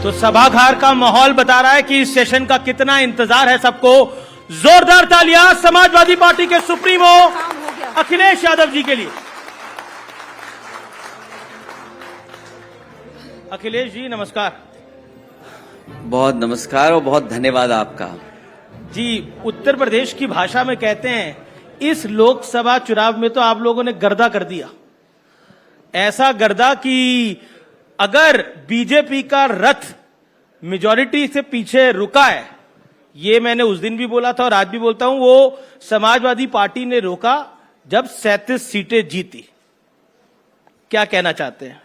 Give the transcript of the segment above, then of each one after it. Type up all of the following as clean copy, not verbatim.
तो सभागार का माहौल बता रहा है कि इस सेशन का कितना इंतजार है सबको। जोरदार तालियां समाजवादी पार्टी के सुप्रीमो अखिलेश यादव जी के लिए। अखिलेश जी नमस्कार। बहुत नमस्कार और बहुत धन्यवाद आपका जी। उत्तर प्रदेश की भाषा में कहते हैं इस लोकसभा चुनाव में तो आप लोगों ने गर्दा कर दिया, ऐसा गर्दा कि अगर बीजेपी का रथ मेजॉरिटी से पीछे रुका है, ये मैंने उस दिन भी बोला था और आज भी बोलता हूं, वो समाजवादी पार्टी ने रोका जब 37 सीटें जीती। क्या कहना चाहते हैं?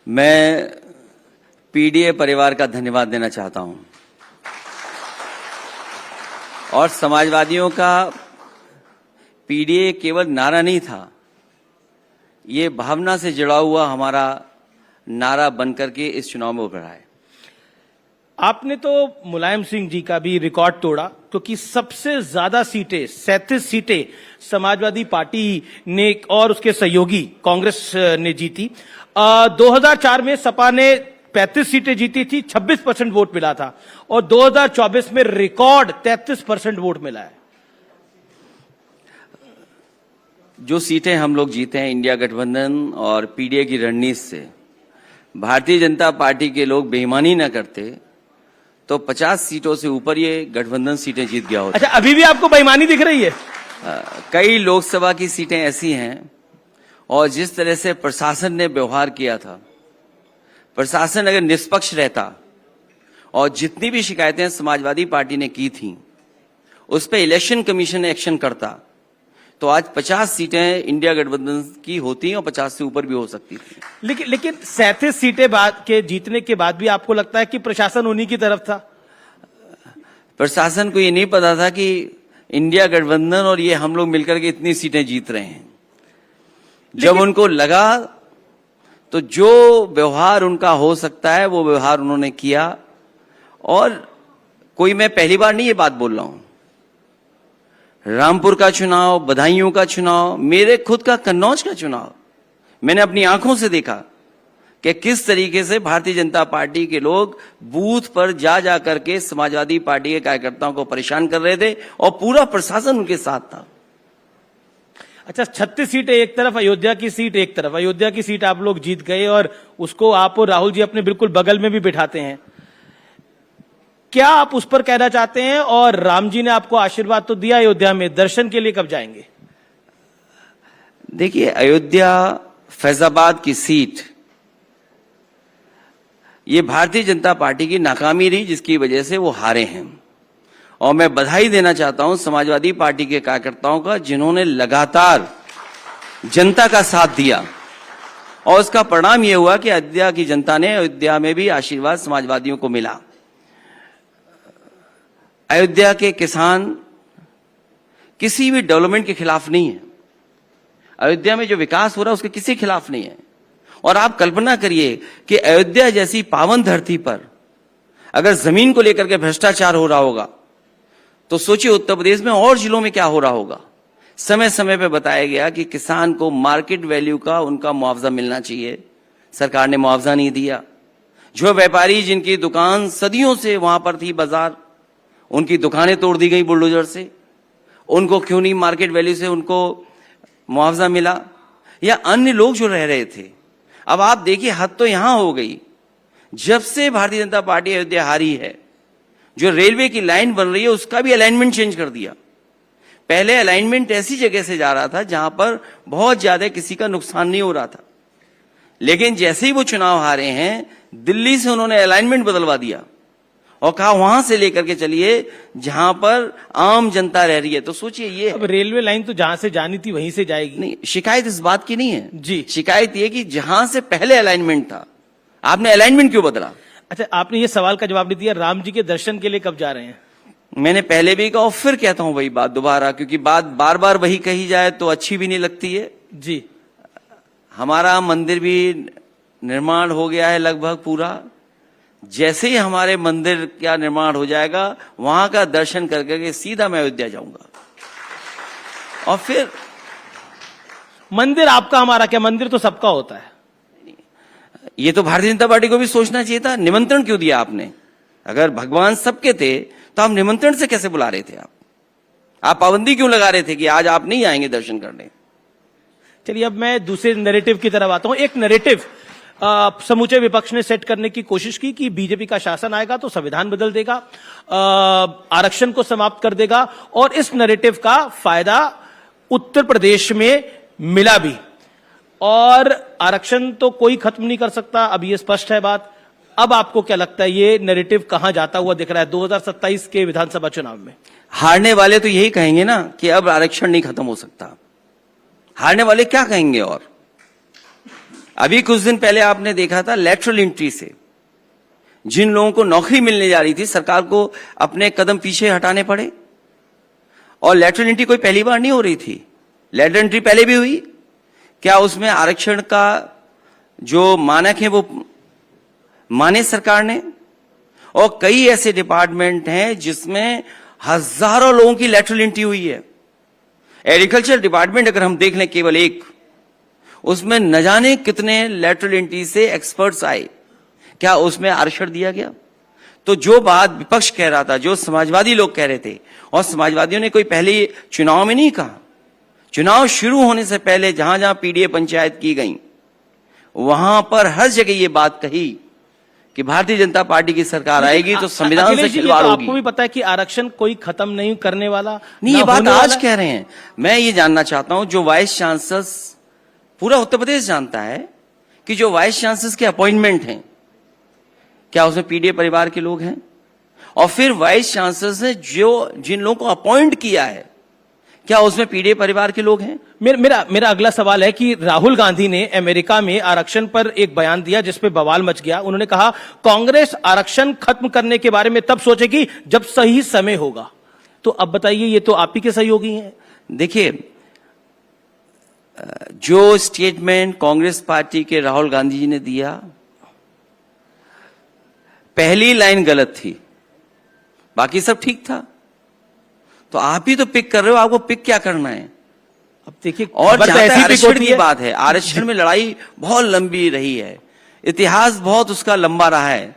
मैं पीडीए परिवार का धन्यवाद देना चाहता हूं और समाजवादियों का पीडीए केवल नारा नहीं था, ये भावना से जुड़ा हुआ हमारा नारा बनकर के इस चुनाव में उभरा है। आपने तो मुलायम सिंह जी का भी रिकॉर्ड तोड़ा, क्योंकि सबसे ज्यादा सीटें 37 सीटें समाजवादी पार्टी ने और उसके सहयोगी कांग्रेस ने जीती। 2004 में सपा ने 35 सीटें जीती थी, 26% वोट मिला था, और 2024 में रिकॉर्ड 33% वोट मिला है। जो सीटें हम लोग जीते हैं इंडिया गठबंधन और पीडीए की रणनीति से, भारतीय जनता पार्टी के लोग बेईमानी न करते तो 50 सीटों से ऊपर ये गठबंधन सीटें जीत गया होता। अच्छा, अभी भी आपको बेईमानी दिख रही है? कई लोकसभा की सीटें ऐसी हैं और जिस तरह से प्रशासन ने व्यवहार किया था, प्रशासन अगर निष्पक्ष रहता और जितनी भी शिकायतें समाजवादी पार्टी ने की थी उस पर इलेक्शन कमीशन एक्शन करता तो आज 50 सीटें इंडिया गठबंधन की होती और 50 से ऊपर भी हो सकती थी। लेकिन 37 सीटें बाद के जीतने के बाद भी आपको लगता है कि प्रशासन उन्हीं की तरफ था? प्रशासन को ये नहीं पता था कि इंडिया गठबंधन और ये हम लोग मिलकर के इतनी सीटें जीत रहे हैं। जब उनको लगा तो जो व्यवहार उनका हो सकता है वो व्यवहार उन्होंने किया। और कोई मैं पहली बार नहीं ये बात बोल रहा हूं, रामपुर का चुनाव, बदायूं का चुनाव, मेरे खुद का कन्नौज का चुनाव, मैंने अपनी आंखों से देखा कि किस तरीके से भारतीय जनता पार्टी के लोग बूथ पर जा करके समाजवादी पार्टी के कार्यकर्ताओं को परेशान कर रहे थे और पूरा प्रशासन उनके साथ था। अच्छा, 36 सीटें एक तरफ, अयोध्या की सीट एक तरफ। अयोध्या की सीट आप लोग जीत गए और उसको आप और राहुल जी अपने बिल्कुल बगल में भी बिठाते हैं। क्या आप उस पर कहना चाहते हैं? और राम जी ने आपको आशीर्वाद तो दिया अयोध्या में, दर्शन के लिए कब जाएंगे? देखिए, अयोध्या फैजाबाद की सीट ये भारतीय जनता पार्टी की नाकामी रही जिसकी वजह से वो हारे हैं। और मैं बधाई देना चाहता हूं समाजवादी पार्टी के कार्यकर्ताओं का, जिन्होंने लगातार जनता का साथ दिया और उसका परिणाम यह हुआ कि अयोध्या की जनता ने, अयोध्या में भी आशीर्वाद समाजवादियों को मिला। अयोध्या के किसान किसी भी डेवलपमेंट के खिलाफ नहीं है, अयोध्या में जो विकास हो रहा है उसके किसी खिलाफ नहीं है। और आप कल्पना करिए कि अयोध्या जैसी पावन धरती पर अगर जमीन को लेकर के भ्रष्टाचार हो रहा होगा तो सोचिए उत्तर प्रदेश में और जिलों में क्या हो रहा होगा। समय समय पे बताया गया कि किसान को मार्केट वैल्यू का उनका मुआवजा मिलना चाहिए, सरकार ने मुआवजा नहीं दिया। जो व्यापारी जिनकी दुकान सदियों से वहां पर थी, बाजार, उनकी दुकानें तोड़ दी गई बुलडोजर से, उनको क्यों नहीं मार्केट वैल्यू से उनको मुआवजा मिला? या अन्य लोग जो रह रहे थे। अब आप देखिए, हद तो यहां हो गई, जब से भारतीय जनता पार्टी अयोध्या हारी है, जो रेलवे की लाइन बन रही है उसका भी अलाइनमेंट चेंज कर दिया। पहले अलाइनमेंट ऐसी जगह से जा रहा था जहां पर बहुत ज्यादा किसी का नुकसान नहीं हो रहा था, लेकिन जैसे ही वो चुनाव हारे हैं, दिल्ली से उन्होंने अलाइनमेंट बदलवा दिया और कहा वहां से लेकर के चलिए जहां पर आम जनता रह रही है। तो सोचिए, ये अब रेलवे लाइन तो जहां से जानी थी वहीं से जाएगी। नहीं, शिकायत इस बात की नहीं है जी, शिकायत ये कि जहां से पहले अलाइनमेंट था आपने अलाइनमेंट क्यों बदला? अच्छा, आपने ये सवाल का जवाब नहीं दिया, राम जी के दर्शन के लिए कब जा रहे हैं? मैंने पहले भी कहा और फिर कहता हूं वही बात दोबारा, क्योंकि बात बार बार वही कही जाए तो अच्छी भी नहीं लगती है। जी, हमारा मंदिर भी निर्माण हो गया है लगभग पूरा। जैसे ही हमारे मंदिर का निर्माण हो जाएगा वहां का दर्शन करके सीधा मैं अयोध्या जाऊंगा। और फिर मंदिर आपका हमारा क्या, मंदिर तो सबका होता है। ये तो भारतीय जनता पार्टी को भी सोचना चाहिए था। निमंत्रण क्यों दिया आपने? अगर भगवान सबके थे तो आप निमंत्रण से कैसे बुला रहे थे? आप पाबंदी क्यों लगा रहे थे कि आज आप नहीं आएंगे दर्शन करने? चलिए अब मैं दूसरे नैरेटिव की तरफ आता हूं। एक नैरेटिव समूचे विपक्ष ने सेट करने की कोशिश की कि बीजेपी का शासन आएगा तो संविधान बदल देगा, आरक्षण को समाप्त कर देगा, और इस नैरेटिव का फायदा उत्तर प्रदेश में मिला भी। और आरक्षण तो कोई खत्म नहीं कर सकता, अब ये स्पष्ट है बात। अब आपको क्या लगता है ये नैरेटिव कहां जाता हुआ दिख रहा है 2027 के विधानसभा चुनाव में? हारने वाले तो यही कहेंगे ना कि अब आरक्षण नहीं खत्म हो सकता। हारने वाले क्या कहेंगे? और अभी कुछ दिन पहले आपने देखा था लैटरल एंट्री से जिन लोगों को नौकरी मिलने जा रही थी, सरकार को अपने कदम पीछे हटाने पड़े। और लैटरल एंट्री कोई पहली बार नहीं हो रही थी, लैटरल एंट्री पहले भी हुई। क्या उसमें आरक्षण का जो मानक है वो माने सरकार ने? और कई ऐसे डिपार्टमेंट हैं जिसमें हजारों लोगों की लैटरल एंट्री हुई है। एग्रीकल्चर डिपार्टमेंट अगर हम देख लें केवल एक, उसमें न जाने कितने लैटरल एंट्री से एक्सपर्ट्स आए। क्या उसमें आरक्षण दिया गया? तो जो बात विपक्ष कह रहा था, जो समाजवादी लोग कह रहे थे, और समाजवादियों ने कोई पहले चुनाव में नहीं कहा, चुनाव शुरू होने से पहले जहां जहां पीडीए पंचायत की गई वहां पर हर जगह ये बात कही कि भारतीय जनता पार्टी की सरकार आएगी तो संविधान से खिलवाड़ होगी। आपको भी पता है कि आरक्षण कोई खत्म नहीं करने वाला नहीं, ये बात आज कह रहे हैं। मैं ये जानना चाहता हूं, जो वाइस चांसलर पूरा उत्तर प्रदेश जानता है कि जो वाइस चांसलर के अपॉइंटमेंट हैं, क्या उसमें पीडीए परिवार के लोग हैं? और फिर वाइस चांसलर ने जो जिन लोगों को अपॉइंट किया है, क्या उसमें पीडीए परिवार के लोग हैं? मेरा अगला सवाल है कि राहुल गांधी ने अमेरिका में आरक्षण पर एक बयान दिया जिसपे बवाल मच गया। उन्होंने कहा कांग्रेस आरक्षण खत्म करने के बारे में तब सोचेगी जब सही समय होगा। तो अब बताइए, ये तो आप ही के सहयोगी हैं। देखिए, जो स्टेटमेंट कांग्रेस पार्टी के राहुल गांधी जी ने दिया, पहली लाइन गलत थी, बाकी सब ठीक था। तो आप ही तो पिक कर रहे हो, आपको पिक क्या करना है? अब देखिए, और आरक्षण की बात है, आरक्षण में लड़ाई बहुत लंबी रही है, इतिहास बहुत उसका लंबा रहा है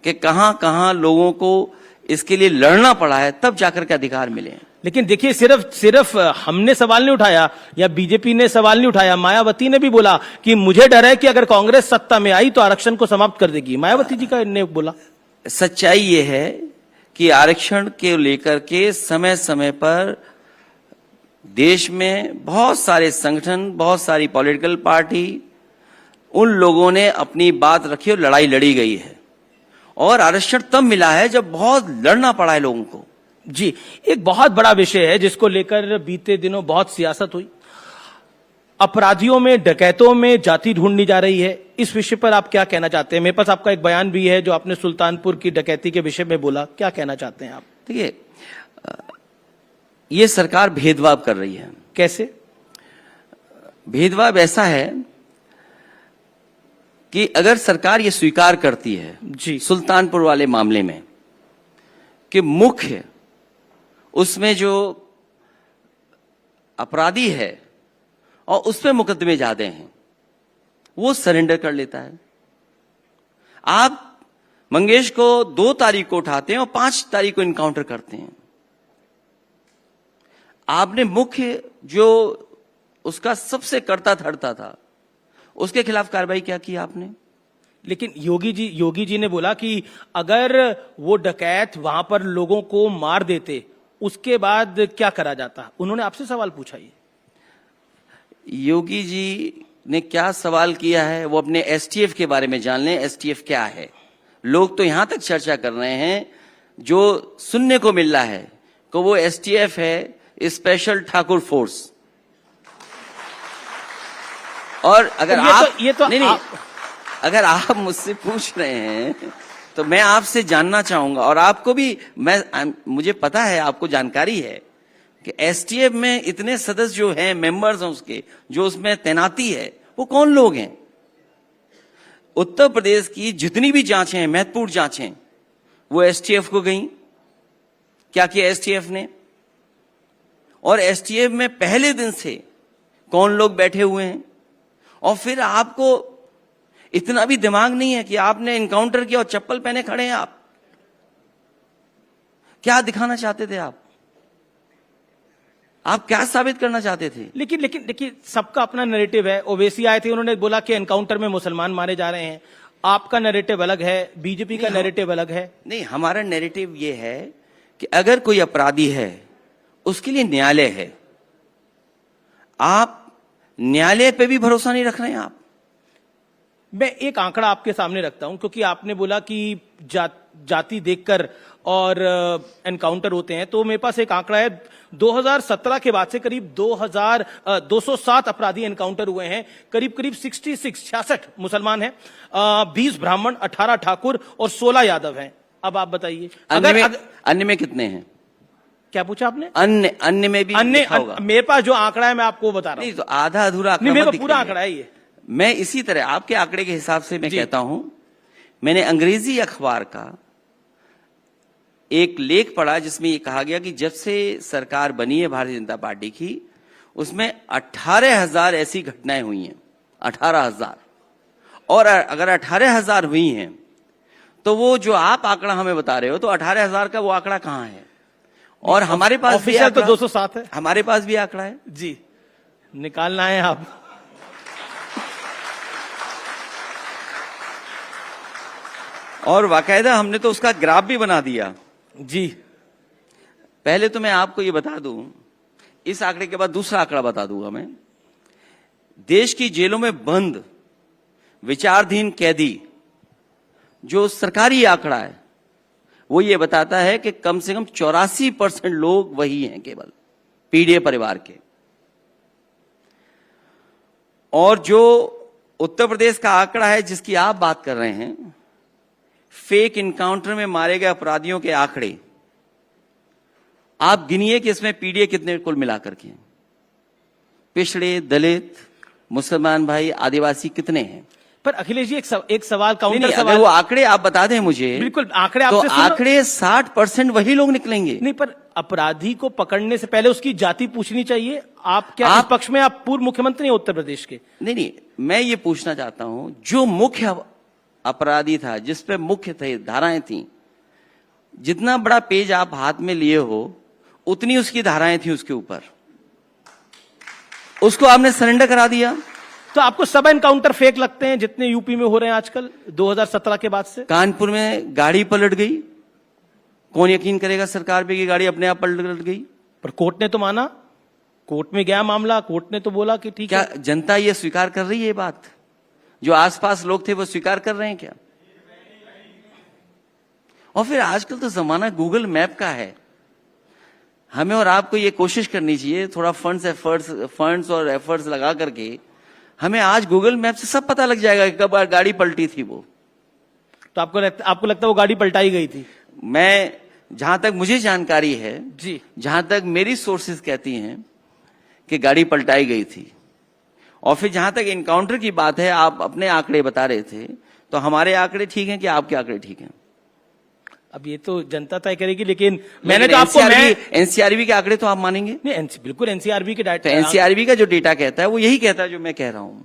कि कहां कहां लोगों को इसके लिए लड़ना पड़ा है, तब जाकर के अधिकार मिले। लेकिन देखिए, सिर्फ हमने सवाल नहीं उठाया या बीजेपी ने सवाल नहीं उठाया, मायावती ने भी बोला कि मुझे डर है कि अगर कांग्रेस सत्ता में आई तो आरक्षण को समाप्त कर देगी। मायावती जी का ने बोला। सच्चाई ये है कि आरक्षण के लेकर के समय समय पर देश में बहुत सारे संगठन, बहुत सारी पॉलिटिकल पार्टी, उन लोगों ने अपनी बात रखी और लड़ाई लड़ी गई है। और आरक्षण तब मिला है जब बहुत लड़ना पड़ा है लोगों को। जी, एक बहुत बड़ा विषय है जिसको लेकर बीते दिनों बहुत सियासत हुई। अपराधियों में, डकैतों में जाति ढूंढनी जा रही है। इस विषय पर आप क्या कहना चाहते हैं? मेरे पास आपका एक बयान भी है जो आपने सुल्तानपुर की डकैती के विषय में बोला, क्या कहना चाहते हैं आप? देखिए, ये सरकार भेदभाव कर रही है। कैसे भेदभाव? ऐसा है कि अगर सरकार ये स्वीकार करती है जी, सुल्तानपुर वाले मामले में कि मुख्य उसमें जो अपराधी है और उस पर मुकदमे ज्यादा हैं, वो सरेंडर कर लेता है। आप मंगेश को 2 तारीख को उठाते हैं और 5 तारीख को इनकाउंटर करते हैं। आपने मुख्य जो उसका सबसे करता धरता था, उसके खिलाफ कार्रवाई क्या की आपने? लेकिन योगी जी ने बोला कि अगर वो डकैत वहां पर लोगों को मार देते, उसके बाद क्या करा जाता? उन्होंने आपसे सवाल पूछा। ये योगी जी ने क्या सवाल किया है, वो अपने एसटीएफ के बारे में जान लें। एसटीएफ क्या है? लोग तो यहां तक चर्चा कर रहे हैं, जो सुनने को मिल रहा है कि वो एसटीएफ है, स्पेशल ठाकुर फोर्स। और अगर अगर आप मुझसे पूछ रहे हैं तो मैं आपसे जानना चाहूंगा, और आपको भी मुझे पता है, आपको जानकारी है कि एसटीएफ में इतने सदस्य जो हैं, मेंबर्स हैं उसके, जो उसमें तैनाती है, वो कौन लोग हैं? उत्तर प्रदेश की जितनी भी जांचें हैं, महत्वपूर्ण जांचें, वो एसटीएफ को गई। क्या किया एसटीएफ ने? और एसटीएफ में पहले दिन से कौन लोग बैठे हुए हैं? और फिर आपको इतना भी दिमाग नहीं है कि आपने इनकाउंटर किया और चप्पल पहने खड़े हैं आप। क्या दिखाना चाहते थे आप क्या साबित करना चाहते थे? लेकिन लेकिन देखिए, सबका अपना नैरेटिव है। ओवैसी आए थे, उन्होंने बोला कि एनकाउंटर में मुसलमान मारे जा रहे हैं। आपका नैरेटिव अलग है, बीजेपी का नैरेटिव अलग है। नहीं, हमारा नैरेटिव ये है कि अगर कोई अपराधी है उसके लिए न्यायालय है। आप न्यायालय पे भी भरोसा नहीं रख रहे हैं आप। मैं एक आंकड़ा आपके सामने रखता हूं, क्योंकि आपने बोला कि जाति देखकर और एनकाउंटर होते हैं, तो मेरे पास एक आंकड़ा है। 2017 के बाद से करीब 207 अपराधी एनकाउंटर हुए हैं। करीब करीब 66 मुसलमान हैं, 20 ब्राह्मण, 18 ठाकुर और 16 यादव हैं। अब आप बताइए, अन्य में कितने हैं? क्या पूछा आपने? अन्य में भी लिखा होगा। मेरे पास जो आंकड़ा है मैं आपको बता रहा हूं। नहीं, तो आधा अधूरा आंकड़ा मेरे मत पास पूरा दिखाइए। आंकड़ा है ये। मैं इसी तरह आपके आंकड़े के हिसाब से मैं कहता हूं, मैंने अंग्रेजी अखबार का एक लेख पढ़ा जिसमें ये कहा गया कि जब से सरकार बनी है भारतीय जनता पार्टी की, उसमें 18,000 ऐसी घटनाएं हुई हैं। 18,000। और अगर 18,000 हुई हैं तो वो जो आप आंकड़ा हमें बता रहे हो, तो 18,000 का वो आंकड़ा कहां है? और हमारे पास ऑफिशियल तो 207 है। हमारे पास भी आंकड़ा है जी, निकालना है आप। और बाकायदा हमने तो उसका ग्राफ भी बना दिया। जी, पहले तो मैं आपको ये बता दूं, इस आंकड़े के बाद दूसरा आंकड़ा बता दूंगा मैं। देश की जेलों में बंद विचाराधीन कैदी, जो सरकारी आंकड़ा है, वो ये बताता है कि कम से कम 84% लोग वही हैं, केवल पीड़ित परिवार के। और जो उत्तर प्रदेश का आंकड़ा है जिसकी आप बात कर रहे हैं, फेक इनकाउंटर में मारे गए अपराधियों के आंकड़े, आप गिनिए कि इसमें पीड़ित कितने कुल मिलाकर के, पिछड़े, दलित, मुसलमान भाई, आदिवासी कितने हैं? पर अखिलेश जी, एक सवाल, काउंटर नहीं, सवाल। अगर वो आंकड़े आप बता दें मुझे, बिल्कुल, आंकड़े तो आपसे आंकड़े 60% वही लोग निकलेंगे। नहीं, पर अपराधी को पकड़ने से पहले उसकी जाति पूछनी चाहिए। आप क्या इस पक्ष में? आप पूर्व मुख्यमंत्री हैं उत्तर प्रदेश के। नहीं, मैं ये पूछना चाहता हूं, जो मुख्य अपराधी था, जिस पे मुख्य थे धाराएं थी, जितना बड़ा पेज आप हाथ में लिए हो उतनी उसकी धाराएं थी उसके ऊपर, उसको आपने सरेंडर करा दिया। तो आपको सब एनकाउंटर फेक लगते हैं जितने यूपी में हो रहे हैं आजकल 2017 के बाद से? कानपुर में गाड़ी पलट गई, कौन यकीन करेगा सरकार पे कि गाड़ी अपने आप पलट गई? पर कोर्ट ने तो माना, कोर्ट में गया मामला, कोर्ट ने तो बोला कि ठीक है। क्या जनता ये स्वीकार कर रही है? ये बात जो आसपास लोग थे वो स्वीकार कर रहे हैं क्या? और फिर आजकल तो जमाना गूगल मैप का है। हमें और आपको ये कोशिश करनी चाहिए, थोड़ा फंड्स और एफर्ट्स लगा करके हमें आज गूगल मैप से सब पता लग जाएगा कि कब गाड़ी पलटी थी वो। तो आपको लगता है वो गाड़ी पलटाई गई थी? मैं, जहां तक मुझे जानकारी है जी, जहां तक मेरी सोर्सेज कहती हैं कि गाड़ी पलटाई गई थी। और फिर जहां तक इनकाउंटर की बात है, आप अपने आंकड़े बता रहे थे, तो हमारे आंकड़े ठीक हैं कि आपके आंकड़े ठीक हैं? अब ये तो जनता तय करेगी, लेकिन मैंने तो आपको एनसीआरबी के आंकड़े तो आप मानेंगे? नहीं, बिल्कुल एनसीआरबी के डाटा, तो एनसीआरबी का जो डेटा कहता है वो यही कहता है जो मैं कह रहा हूं।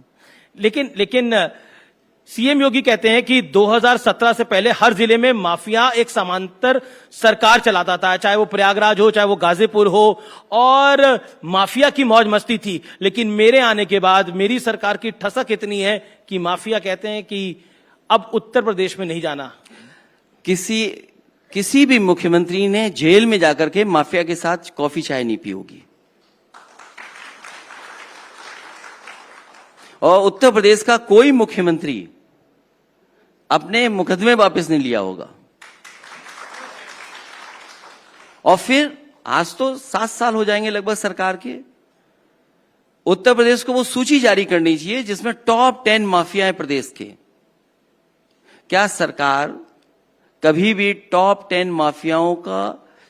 लेकिन सीएम योगी कहते हैं कि 2017 से पहले हर जिले में माफिया एक समांतर सरकार चलाता था, चाहे वो प्रयागराज हो, चाहे वो गाजीपुर हो, और माफिया की मौज मस्ती थी। लेकिन मेरे आने के बाद मेरी सरकार की ठसक इतनी है कि माफिया कहते हैं कि अब उत्तर प्रदेश में नहीं जाना। किसी भी मुख्यमंत्री ने जेल में जाकर के माफिया के साथ कॉफी चाय नहीं पी होगी। और उत्तर प्रदेश का कोई मुख्यमंत्री अपने मुकदमे वापस नहीं लिया होगा। और फिर आज तो 7 साल हो जाएंगे लगभग सरकार के। उत्तर प्रदेश को वो सूची जारी करनी चाहिए जिसमें टॉप 10 माफिया है प्रदेश के। क्या सरकार कभी भी टॉप 10 माफियाओं का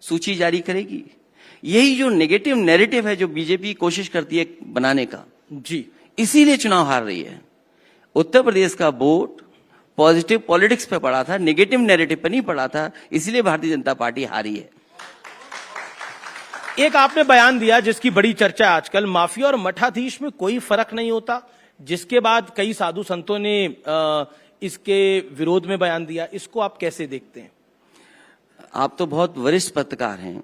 सूची जारी करेगी? यही जो नेगेटिव नैरेटिव है जो बीजेपी कोशिश करती है बनाने का, जी, इसीलिए चुनाव हार रही है। उत्तर प्रदेश का वोट पॉजिटिव पॉलिटिक्स पे पड़ा था, नेगेटिव नैरेटिव पे नहीं पड़ा था, इसलिए भारतीय जनता पार्टी हारी है। एक आपने बयान दिया जिसकी बड़ी चर्चा आजकल, माफिया और मठाधीश में कोई फर्क नहीं होता, जिसके बाद कई साधु संतों ने इसके विरोध में बयान दिया, इसको आप कैसे देखते हैं? आप तो बहुत वरिष्ठ पत्रकार हैं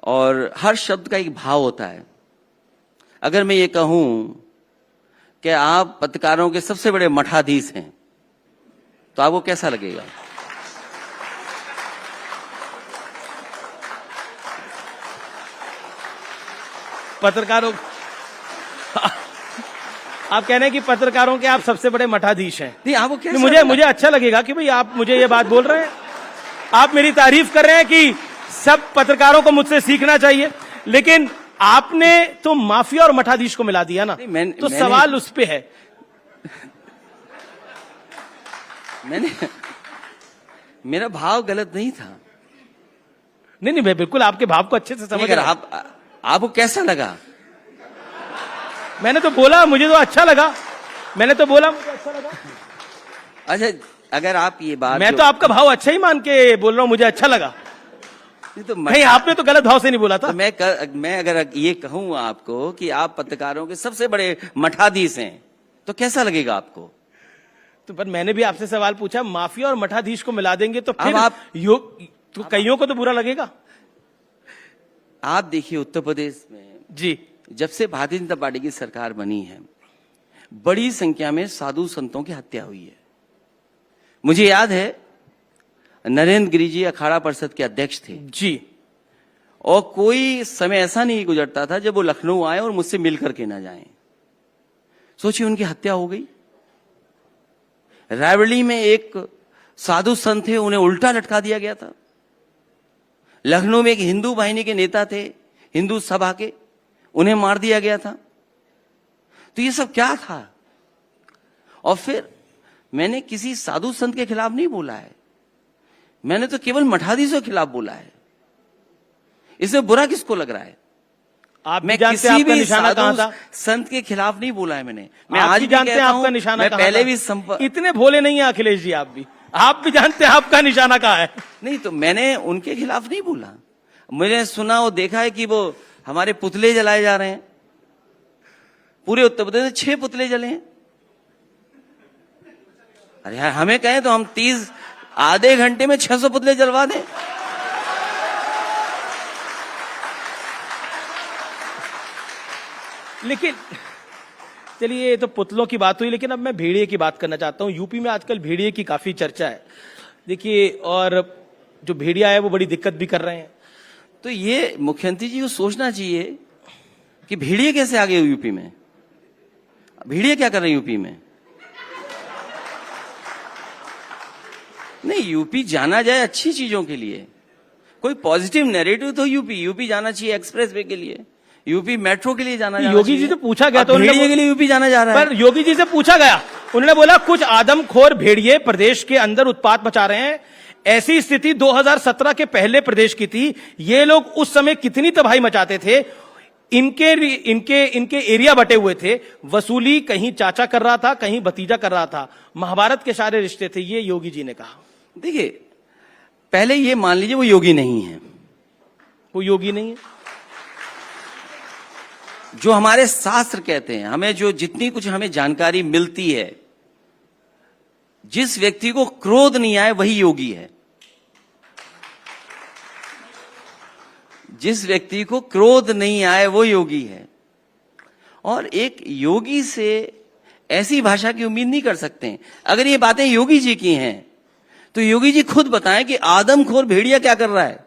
और हर शब्द का एक भाव होता है। अगर मैं ये कहूं कि आप पत्रकारों के सबसे बड़े मठाधीश हैं तो आपको कैसा लगेगा? पत्रकारों आप कह रहे हैं कि पत्रकारों के आप सबसे बड़े मठाधीश हैं? नहीं, आपको कैसा मुझे लगेगा? मुझे अच्छा लगेगा कि भाई आप मुझे ये बात बोल रहे हैं, आप मेरी तारीफ कर रहे हैं कि सब पत्रकारों को मुझसे सीखना चाहिए, लेकिन आपने तो माफिया और मठाधीश को मिला दिया ना। तो सवाल उस पे है। मेरा भाव गलत नहीं था। नहीं मैं बिल्कुल आपके भाव को अच्छे से समझ रहा हूं। आपको कैसा लगा? मैंने तो बोला मुझे तो अच्छा लगा, मैंने तो बोला मुझे अच्छा लगा। अच्छा, अगर आप ये बात, मैं तो आपका भाव अच्छा ही मान के बोल रहा हूं, मुझे अच्छा लगा। तो नहीं, आपने तो गलत भाव से नहीं बोला था। तो मैं अगर ये कहूं आपको कि आप पत्रकारों के सबसे बड़े मठाधीश हैं तो कैसा लगेगा आपको? तो पर मैंने भी आपसे सवाल पूछा, माफिया और मठाधीश को मिला देंगे तो फिर आप तो कईयों को तो बुरा लगेगा। आप देखिए, उत्तर प्रदेश में जी, जब से भारतीय जनता पार्टी की सरकार बनी है, बड़ी संख्या में साधु संतों की हत्या हुई है। मुझे याद है, नरेंद्र गिरि जी अखाड़ा परिषद के अध्यक्ष थे जी, और कोई समय ऐसा नहीं गुजरता था जब वो लखनऊ आए और मुझसे मिल करके ना जाएं। सोचिए, उनकी हत्या हो गई। रायबरेली में एक साधु संत थे, उन्हें उल्टा लटका दिया गया था। लखनऊ में एक हिंदू वाहिनी के नेता थे, हिंदू सभा के, उन्हें मार दिया गया था। तो ये सब क्या था? और फिर मैंने किसी साधु संत के खिलाफ नहीं बोला है, मैंने तो केवल मठाधीशों के खिलाफ बोला है। इसमें बुरा किसको लग रहा है? मैं किसी भी निशाना कहां था? संत के खिलाफ नहीं बोला है मैंने। मैं आप आज भी भी जानते हैं कहता हूं, आपका निशाना मैं कहां पहले था? भी इतने भोले नहीं है अखिलेश जी, आप भी जानते हैं आपका निशाना कहां है। नहीं, तो मैंने उनके खिलाफ नहीं बोला। मैंने सुना और देखा है कि वो हमारे पुतले जलाए जा रहे हैं। पूरे उत्तर प्रदेश में 6 पुतले जले हैं। अरे यार, हमें कहें तो हम 30 आधे घंटे में 600 पुतले जलवा दें। लेकिन चलिए, ये तो पुतलों की बात हुई, लेकिन अब मैं भेड़िए की बात करना चाहता हूं। यूपी में आजकल भेड़िए की काफी चर्चा है, देखिए, और जो भेड़िया है वो बड़ी दिक्कत भी कर रहे हैं। तो ये मुख्यमंत्री जी को सोचना चाहिए कि भेड़िए कैसे आ गए यूपी में। भेड़िए क्या कर रहे हैं यूपी में? नहीं, यूपी जाना जाए अच्छी चीजों के लिए, कोई पॉजिटिव नैरेटिव तो यूपी जाना चाहिए, एक्सप्रेसवे के लिए, यूपी मेट्रो के लिए जाना योगी जी से पूछा गया तो भेड़िए के लिए यूपी जाना जा रहा है। पर योगी जी से पूछा गया, उन्होंने बोला कुछ आदमखोर भेड़िए प्रदेश के अंदर उत्पात मचा रहे हैं। ऐसी स्थिति 2017 के पहले प्रदेश की थी। ये लोग उस समय कितनी तबाही मचाते थे, इनके एरिया बटे हुए थे, वसूली कहीं चाचा कर रहा था, कहीं भतीजा कर रहा था, महाभारत के सारे रिश्ते थे, ये योगी जी ने कहा। देखिए, पहले ये मान लीजिए वो योगी नहीं है। वो योगी नहीं है? जो हमारे शास्त्र कहते हैं, हमें जो जितनी कुछ हमें जानकारी मिलती है, जिस व्यक्ति को क्रोध नहीं आए वही योगी है। जिस व्यक्ति को क्रोध नहीं आए वो योगी है। और एक योगी से ऐसी भाषा की उम्मीद नहीं कर सकते हैं। अगर ये बातें योगी जी की हैं तो योगी जी खुद बताएं कि आदमखोर भेड़िया क्या कर रहा है।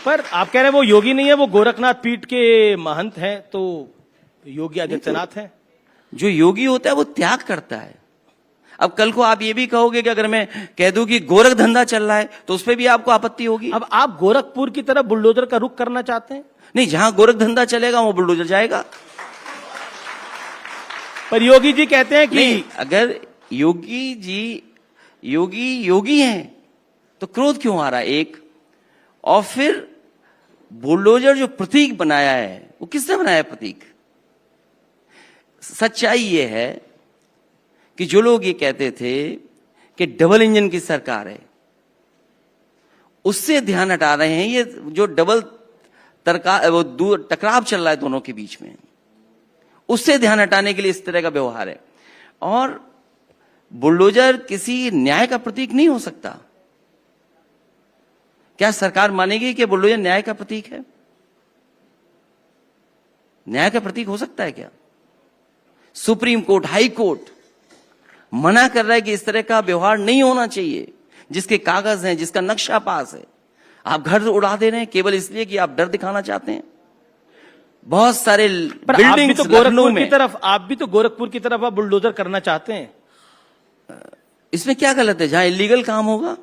पर आप कह रहे हैं वो योगी नहीं है, वो गोरखनाथ पीठ के महंत हैं, तो योगी आदित्यनाथ हैं। जो योगी होता है वो त्याग करता है। अब कल को आप ये भी कहोगे कि अगर मैं कह दूं कि गोरख धंधा चल रहा है तो उस पर भी आपको आपत्ति होगी। अब आप गोरखपुर की तरफ बुलडोजर का रुख करना चाहते हैं? नहीं, जहां गोरख धंधा चलेगा वो बुलडोजर जाएगा। पर योगी जी कहते हैं कि अगर योगी जी योगी हैं तो क्रोध क्यों आ रहा है? एक, और फिर बुलडोजर जो प्रतीक बनाया है वो किसने बनाया प्रतीक? सच्चाई ये है कि जो लोग ये कहते थे कि डबल इंजन की सरकार है, उससे ध्यान हटा रहे हैं। ये जो टकराव चल रहा है दोनों के बीच में, उससे ध्यान हटाने के लिए इस तरह का व्यवहार है। और बुलडोजर किसी न्याय का प्रतीक नहीं हो सकता। क्या सरकार मानेगी कि बुलडोजर न्याय का प्रतीक है? न्याय का प्रतीक हो सकता है क्या? सुप्रीम कोर्ट, हाई कोर्ट मना कर रहा है कि इस तरह का व्यवहार नहीं होना चाहिए। जिसके कागज हैं, जिसका नक्शा पास है, आप घर उड़ा दे रहे हैं केवल इसलिए कि आप डर दिखाना चाहते हैं। बहुत सारे बिल्डिंग्स लखनऊ में, आप भी तो गोरखपुर की तरफ आप बुलडोजर करना चाहते हैं। इसमें क्या गलत है? जहां इलीगल काम होगा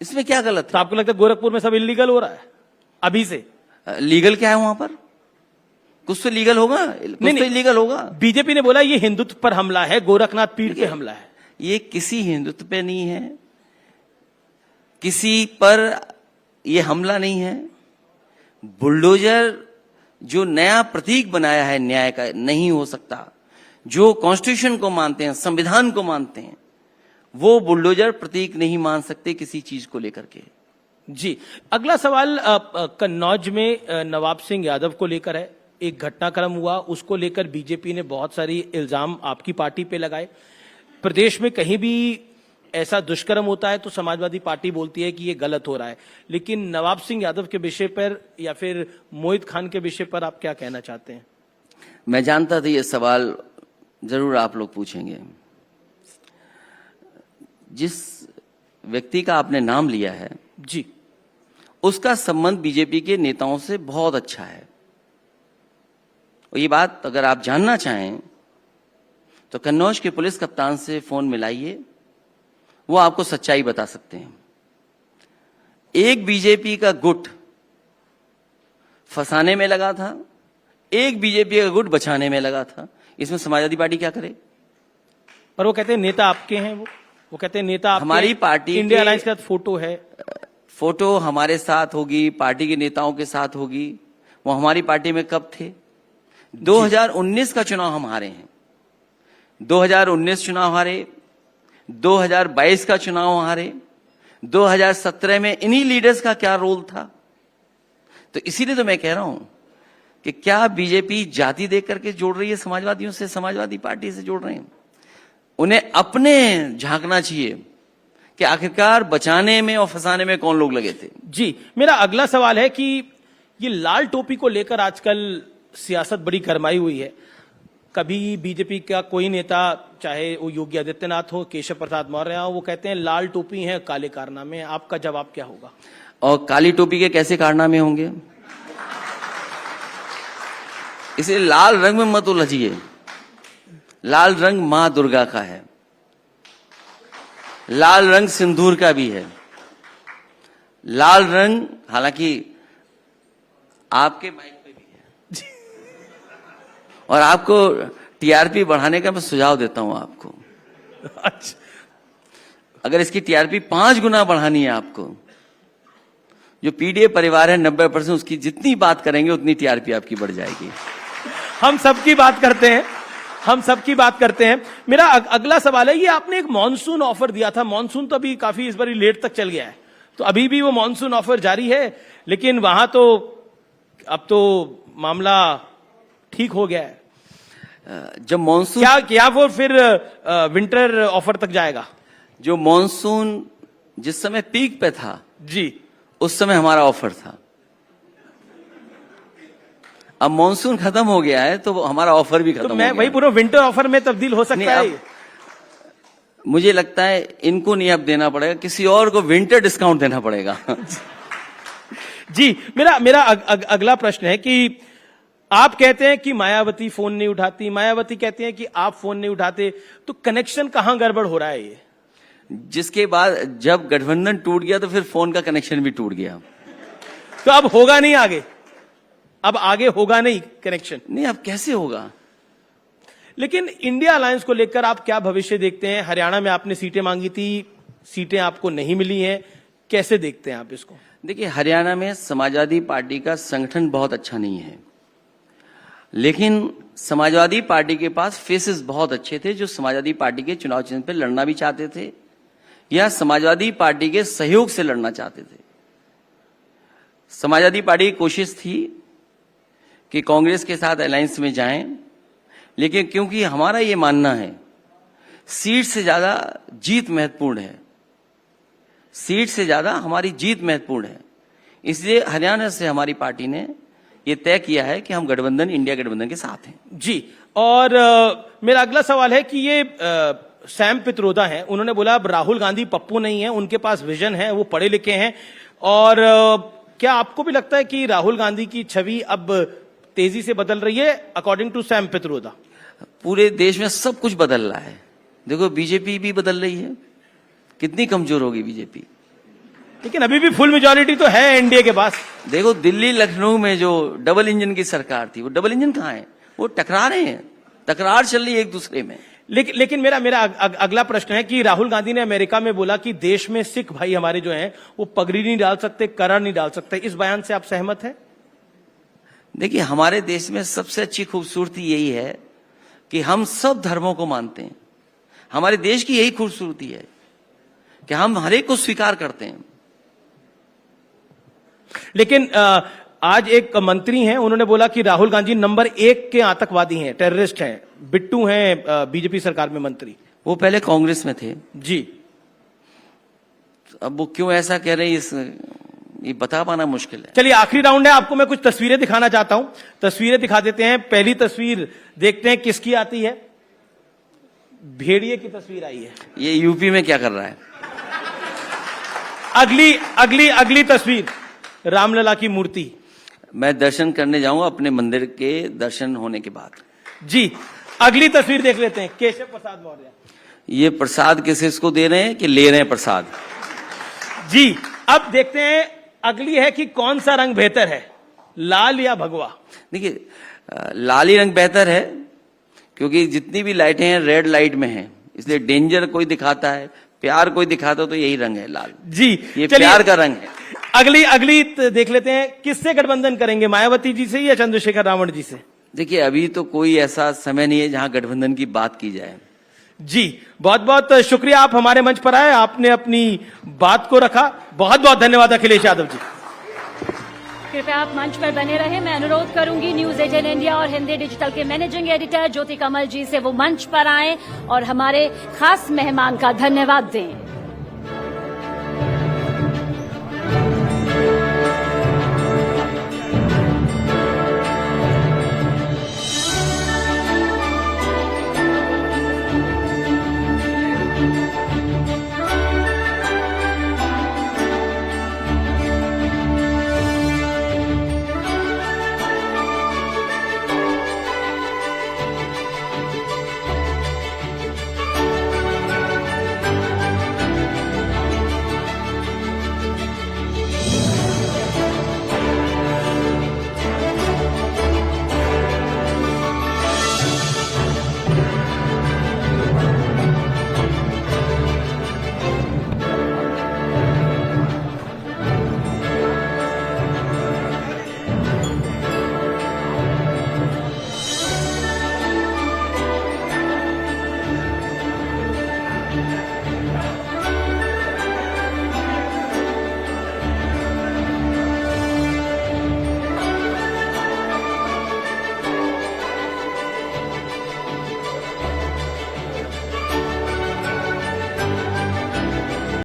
इसमें क्या गलत तो है? आपको लगता है गोरखपुर में सब इलीगल हो रहा है अभी से? लीगल क्या है वहां पर? कुछ तो लीगल होगा, कुछ तो इलीगल होगा। बीजेपी ने बोला ये हिंदुत्व पर हमला है, गोरखनाथ पीठ पे हमला है। ये किसी हिंदुत्व पे नहीं है, किसी पर ये हमला नहीं है। बुलडोजर जो नया प्रतीक बनाया है न्याय का, नहीं हो सकता। जो कॉन्स्टिट्यूशन को मानते हैं, संविधान को मानते हैं, वो बुलडोजर प्रतीक नहीं मान सकते किसी चीज को लेकर के। जी, अगला सवाल कन्नौज में नवाब सिंह यादव को लेकर है। एक घटनाक्रम हुआ, उसको लेकर बीजेपी ने बहुत सारी इल्जाम आपकी पार्टी पे लगाए। प्रदेश में कहीं भी ऐसा दुष्कर्म होता है तो समाजवादी पार्टी बोलती है कि ये गलत हो रहा है, लेकिन नवाब सिंह यादव के विषय पर या फिर मोहित खान के विषय पर आप क्या कहना चाहते हैं? मैं जानता था ये सवाल जरूर आप लोग पूछेंगे। जिस व्यक्ति का आपने नाम लिया है जी, उसका संबंध बीजेपी के नेताओं से बहुत अच्छा है। और ये बात अगर आप जानना चाहें तो कन्नौज के पुलिस कप्तान से फोन मिलाइए, वो आपको सच्चाई बता सकते हैं। एक बीजेपी का गुट फंसाने में लगा था, एक बीजेपी का गुट बचाने में लगा था। इसमें समाजवादी पार्टी क्या करे? पर वो कहते हैं नेता आपके हैं, वो कहते हैं नेता आपके हमारी पार्टी, इंडिया अलायंस के साथ फोटो है। फोटो हमारे साथ होगी, पार्टी के नेताओं के साथ होगी। वो हमारी पार्टी में कब थे? 2019 का चुनाव हम हारे हैं, 2019 चुनाव हारे, 2022 का चुनाव हारे, 2017 में इन्हीं लीडर्स का क्या रोल था? तो इसीलिए तो मैं कह रहा हूं कि क्या बीजेपी जाति देख करके जोड़ रही है समाजवादियों से, समाजवादी पार्टी से जोड़ रहे हैं? उन्हें अपने झांकना चाहिए कि आखिरकार बचाने में और फंसाने में कौन लोग लगे थे। जी, मेरा अगला सवाल है कि ये लाल टोपी को लेकर आजकल सियासत बड़ी गरमाई हुई है। कभी बीजेपी का कोई नेता, चाहे वो योगी आदित्यनाथ हो, केशव प्रसाद मौर्य हो, वो कहते हैं लाल टोपी है, काले कारनामे। आपका जवाब क्या होगा? और काली टोपी के कैसे कारनामे होंगे? इसलिए लाल रंग में मत उलझिए। लाल रंग मां दुर्गा का है, लाल रंग सिंदूर का भी है। लाल रंग हालांकि आपके माइक पे भी है और आपको टीआरपी बढ़ाने का मैं सुझाव देता हूं आपको। अच्छा, अगर इसकी टीआरपी 5 गुना बढ़ानी है आपको, जो पीडीए परिवार है 90%, उसकी जितनी बात करेंगे उतनी टीआरपी आपकी बढ़ जाएगी। हम सबकी बात करते हैं, हम सबकी बात करते हैं। मेरा अगला सवाल है, ये आपने एक मॉनसून ऑफर दिया था। मॉनसून तो अभी काफी इस बार लेट तक चल गया है, तो अभी भी वो मॉनसून ऑफर जारी है, लेकिन वहां तो अब तो मामला ठीक हो गया है। जब मॉनसून क्या वो फिर विंटर ऑफर तक जाएगा? जो मॉनसून जिस समय पीक पे था जी, उस समय हमारा ऑफर था। अब मॉनसून खत्म हो गया है तो हमारा ऑफर भी खत्म तो हो मैं गया। वही पूरा विंटर ऑफर में तब्दील हो सकता है। मुझे लगता है इनको नहीं अब देना पड़ेगा, किसी और को विंटर डिस्काउंट देना पड़ेगा। जी, मेरा अगला प्रश्न है कि आप कहते हैं कि मायावती फोन नहीं उठाती, मायावती कहती हैं कि आप फोन नहीं उठाते, तो कनेक्शन कहां गड़बड़ हो रहा है? ये जिसके बाद जब गठबंधन टूट गया तो फिर फोन का कनेक्शन भी टूट गया। तो अब होगा नहीं आगे, अब आगे होगा नहीं कनेक्शन? नहीं, अब कैसे होगा? लेकिन इंडिया अलायंस को लेकर आप क्या भविष्य देखते हैं? हरियाणा में आपने सीटें मांगी थी, सीटें आपको नहीं मिली हैं, कैसे देखते हैं आप इसको? देखिए, हरियाणा में समाजवादी पार्टी का संगठन बहुत अच्छा नहीं है, लेकिन समाजवादी पार्टी के पास फेसेस बहुत अच्छे थे जो समाजवादी पार्टी के चुनाव चिन्ह पर लड़ना भी चाहते थे या समाजवादी पार्टी के सहयोग से लड़ना चाहते थे। समाजवादी पार्टी की कोशिश थी कि कांग्रेस के साथ अलायंस में जाएं, लेकिन क्योंकि हमारा ये मानना है सीट से ज्यादा जीत महत्वपूर्ण है, सीट से ज्यादा हमारी जीत महत्वपूर्ण है, इसलिए हरियाणा से हमारी पार्टी ने ये तय किया है कि हम गठबंधन, इंडिया गठबंधन के साथ हैं। जी, और मेरा अगला सवाल है कि ये सैम पित्रोदा हैं, उन्होंने बोला अब राहुल गांधी पप्पू नहीं है, उनके पास विजन है, वो पढ़े लिखे हैं, और क्या आपको भी लगता है कि राहुल गांधी की छवि अब तेजी से बदल रही है अकॉर्डिंग टू सैम पित्रोदा? पूरे देश में सब कुछ बदल रहा है। देखो बीजेपी भी बदल रही है, कितनी कमजोर होगी बीजेपी, लेकिन अभी भी फुल मेजॉरिटी तो है एनडीए के पास। देखो दिल्ली लखनऊ में जो डबल इंजन की सरकार थी, वो डबल इंजन कहाँ है? वो टकरा रहे हैं, तकरार चल रही है एक दूसरे में। लेकिन मेरा अगला प्रश्न है कि राहुल गांधी ने अमेरिका में बोला कि देश में सिख भाई हमारे जो हैं वो पगड़ी नहीं डाल सकते, करा नहीं डाल सकते, इस बयान से आप सहमत हैं? देखिए हमारे देश में सबसे अच्छी खूबसूरती यही है कि हम सब धर्मों को मानते हैं। हमारे देश की यही खूबसूरती है कि हम हर एक को स्वीकार करते हैं। लेकिन आज एक मंत्री हैं, उन्होंने बोला कि राहुल गांधी नंबर 1 के आतंकवादी हैं, टेररिस्ट हैं। बिट्टू हैं बीजेपी सरकार में मंत्री, वो पहले कांग्रेस में थे जी। अब वो क्यों ऐसा कह रहे हैं ये बता पाना मुश्किल है। चलिए आखिरी राउंड है, आपको मैं कुछ तस्वीरें दिखाना चाहता हूं, तस्वीरें दिखा देते हैं। पहली तस्वीर देखते हैं किसकी आती है। भेड़िए की तस्वीर आई है। ये यूपी में क्या कर रहा है? अगली तस्वीर रामलला की मूर्ति। मैं दर्शन करने जाऊंगा अपने मंदिर के दर्शन होने के बाद। जी, अगली तस्वीर देख लेते हैं। केशव प्रसाद मौर्य। ये प्रसाद किसको दे रहे हैं कि ले रहे हैं प्रसाद? जी, अब देखते हैं अगली है कि कौन सा रंग बेहतर है, लाल या भगवा? देखिए लाल ही रंग बेहतर है, क्योंकि जितनी भी लाइटें हैं रेड लाइट में हैं, इसलिए डेंजर कोई दिखाता है, प्यार कोई दिखाता तो यही रंग है लाल। जी, ये प्यार का रंग है। अगली देख लेते हैं, किससे गठबंधन करेंगे, मायावती जी से या चंद्रशेखर रावण जी से? देखिए अभी तो कोई ऐसा समय नहीं है जहां गठबंधन की बात की जाए। जी, बहुत बहुत शुक्रिया, आप हमारे मंच पर आए, आपने अपनी बात को रखा। बहुत बहुत धन्यवाद अखिलेश यादव जी। कृपया आप मंच पर बने रहे। मैं अनुरोध करूंगी न्यूज 18 इंडिया और हिंदी डिजिटल के मैनेजिंग एडिटर ज्योति कमल जी से वो मंच पर आएं और हमारे खास मेहमान का धन्यवाद दें।